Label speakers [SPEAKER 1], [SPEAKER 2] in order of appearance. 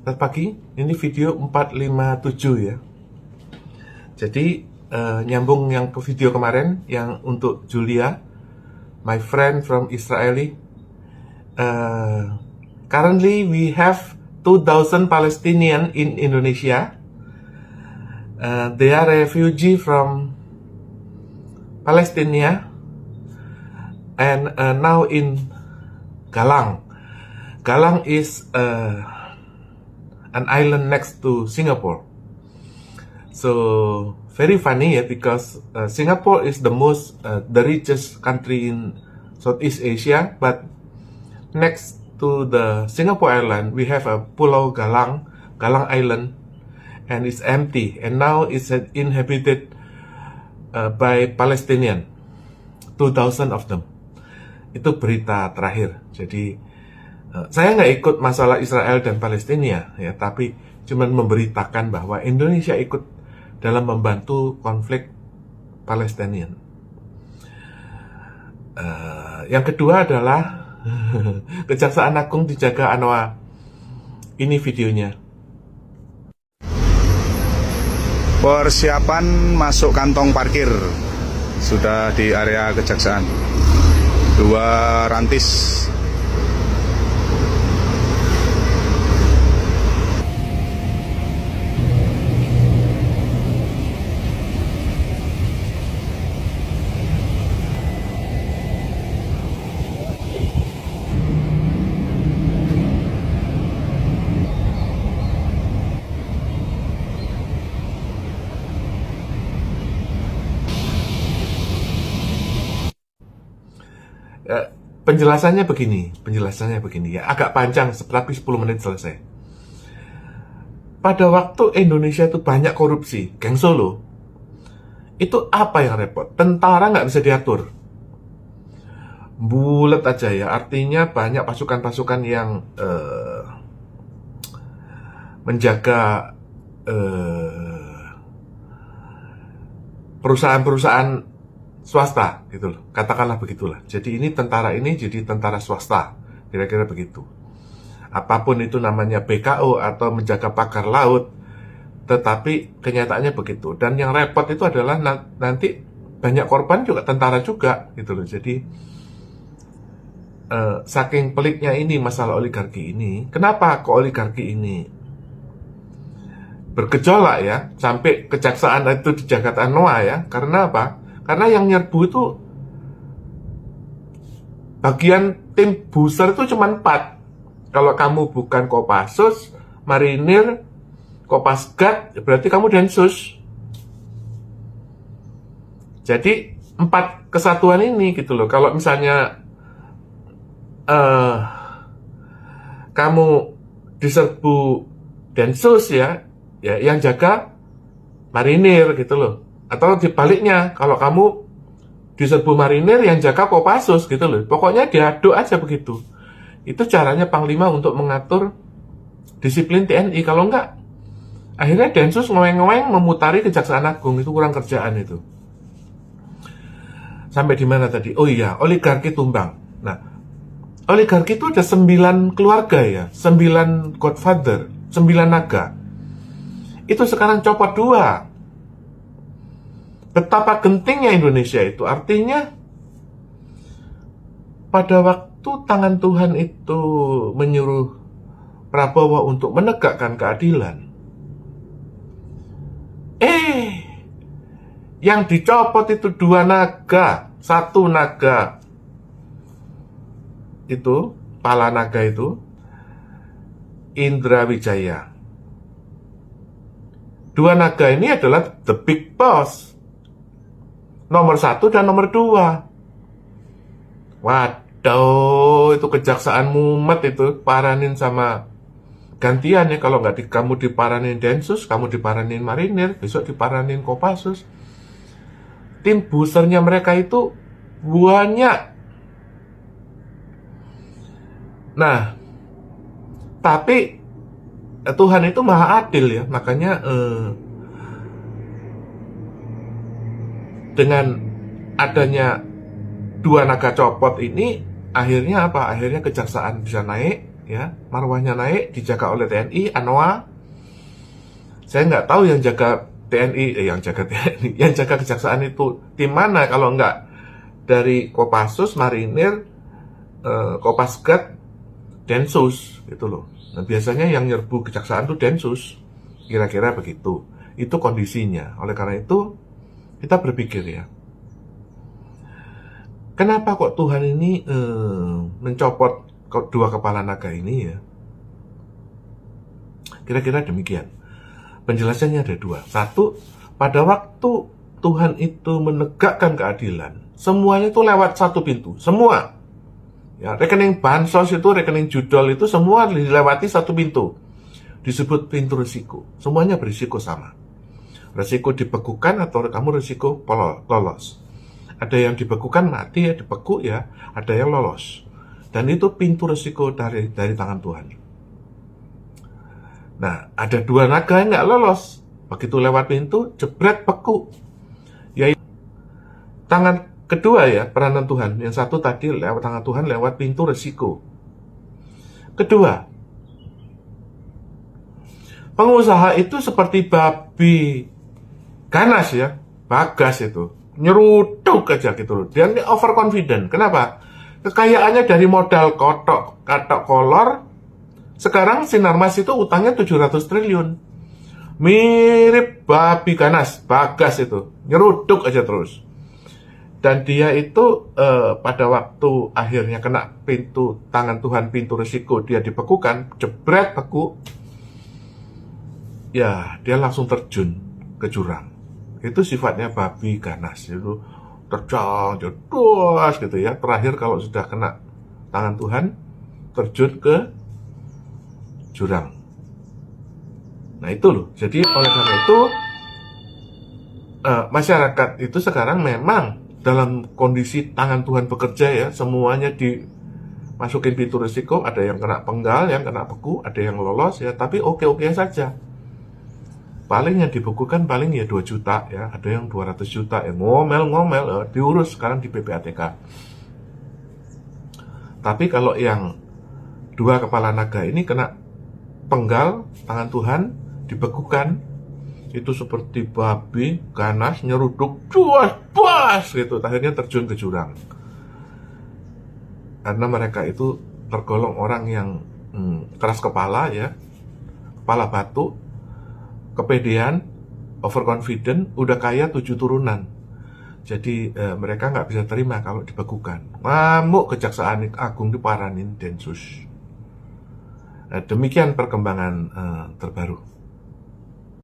[SPEAKER 1] Selamat pagi, ini video 457 ya. Jadi nyambung yang ke video kemarin yang untuk Julia, my friend from Israeli. Currently we have 2,000 Palestinian in Indonesia. They are refugee from Palestine and now in Galang. Galang is an island next to Singapore. So very funny because Singapore is the richest country in Southeast Asia, but next to the Singapore Island we have a Pulau Galang, Galang Island, and it's empty, and now it's inhabited by Palestinian, 2,000 of them. Itu berita terakhir. Jadi saya nggak ikut masalah Israel dan Palestina ya, tapi cuman memberitakan bahwa Indonesia ikut dalam membantu konflik Palestinian. Yang kedua adalah Kejaksaan Agung dijaga Anoa. Ini videonya.
[SPEAKER 2] Persiapan masuk kantong parkir sudah di area kejaksaan. 2 rantis.
[SPEAKER 1] Penjelasannya begini ya, agak panjang, tapi 10 menit selesai. Pada waktu Indonesia itu banyak korupsi, geng Solo, itu apa yang repot? Tentara nggak bisa diatur, bulat aja ya, artinya banyak pasukan-pasukan yang menjaga perusahaan-perusahaan swasta gitu loh, katakanlah begitulah. Jadi ini tentara ini jadi tentara swasta, kira-kira begitu. Apapun itu namanya BKO atau menjaga pagar laut, tetapi kenyataannya begitu. Dan yang repot itu adalah nanti banyak korban juga tentara juga gitu loh. Jadi saking peliknya ini masalah oligarki ini. Kenapa kok oligarki ini bergejolak ya, sampai kejaksaan itu di Jakarta Anoa ya? Karena apa? Karena yang nyerbu itu bagian tim booster itu cuma 4. Kalau kamu bukan Kopassus, Marinir, Kopasgat, berarti kamu Densus. Jadi 4 kesatuan ini gitu loh. Kalau misalnya kamu diserbu Densus ya yang jaga Marinir gitu loh. Atau dibaliknya, kalau kamu diserbu Marinir yang jaga Kopassus gitu loh. Pokoknya diaduk aja begitu. Itu caranya Panglima untuk mengatur disiplin TNI. Kalau enggak, akhirnya Densus ngeweng-ngeweng memutari Kejaksaan Agung. Itu kurang kerjaan itu. Sampai di mana tadi? Oh iya, oligarki tumbang. Nah, oligarki itu ada 9 keluarga ya, 9 godfather, 9 naga. Itu sekarang copot 2. Betapa gentingnya Indonesia itu, artinya pada waktu tangan Tuhan itu menyuruh Prabowo untuk menegakkan keadilan, yang dicopot itu 2 naga, 1 naga itu, kepala naga itu Indra Wijaya. 2 naga ini adalah the big boss, nomor 1 dan nomor 2. Waduh, itu kejaksaan mumet itu, paranin sama gantian ya. Kalau nggak kamu diparanin Densus, kamu diparanin Marinir, besok diparanin Kopassus. Tim boosternya mereka itu banyak. Nah, tapi Tuhan itu maha adil ya, makanya dengan adanya 2 naga copot ini, akhirnya apa? Akhirnya kejaksaan bisa naik ya, marwahnya naik, dijaga oleh TNI, ANWA. Saya nggak tahu yang jaga TNI, yang jaga kejaksaan itu tim mana kalau nggak dari Kopassus, Marinir, Kopasgat, Densus, gitu loh. Nah, biasanya yang nyerbu kejaksaan itu Densus, kira-kira begitu. Itu kondisinya. Oleh karena itu, kita berpikir ya, kenapa kok Tuhan ini mencopot dua kepala naga ini ya? Kira-kira demikian. Penjelasannya ada dua. Satu, pada waktu Tuhan itu menegakkan keadilan, semuanya itu lewat satu pintu. Semua. Ya, rekening bansos itu, rekening judol itu semua dilewati satu pintu. Disebut pintu risiko. Semuanya berisiko sama. Risiko dibekukan atau kamu risiko lolos. Ada yang dibekukan mati ya, dibekuk ya, ada yang lolos. Dan itu pintu risiko dari tangan Tuhan. Nah, ada dua naga yang nggak lolos. Begitu lewat pintu, jebret, beku. Yaitu tangan kedua ya, peranan Tuhan. Yang satu tadi lewat tangan Tuhan lewat pintu risiko. Kedua, pengusaha itu seperti babi ganas ya, Bagas itu. Nyeruduk aja gitu loh. Dia ini overconfident. Kenapa? Kekayaannya dari modal katok kolor. Sekarang Sinarmas itu utangnya 700 triliun. Mirip babi ganas, Bagas itu. Nyeruduk aja terus. Dan dia itu pada waktu akhirnya kena pintu tangan Tuhan, pintu risiko, dia dibekukan, jebret beku. Ya, dia langsung terjun ke jurang. Itu sifatnya babi ganas, itu terjang, jedas gitu ya. Terakhir kalau sudah kena tangan Tuhan, terjun ke jurang. Nah itu loh. Jadi oleh karena itu masyarakat itu sekarang memang dalam kondisi tangan Tuhan bekerja ya. Semuanya dimasukin pintu risiko. Ada yang kena penggal, yang kena beku, ada yang lolos ya. Tapi oke-oke saja. Paling yang dibekukan paling ya 2 juta ya, ada yang 200 juta ya, ngomel-ngomel diurus sekarang di PPATK. Tapi kalau yang dua kepala naga ini kena penggal tangan Tuhan, dibekukan, itu seperti babi ganas nyeruduk, cuas gitu, akhirnya terjun ke jurang. Karena mereka itu tergolong orang yang keras kepala ya, kepala batu, kepedean, overconfident, udah kaya 7 turunan. Jadi mereka nggak bisa terima kalau dibekukan. Ngamuk Kejaksaan Agung diparanin Densus. Demikian perkembangan terbaru.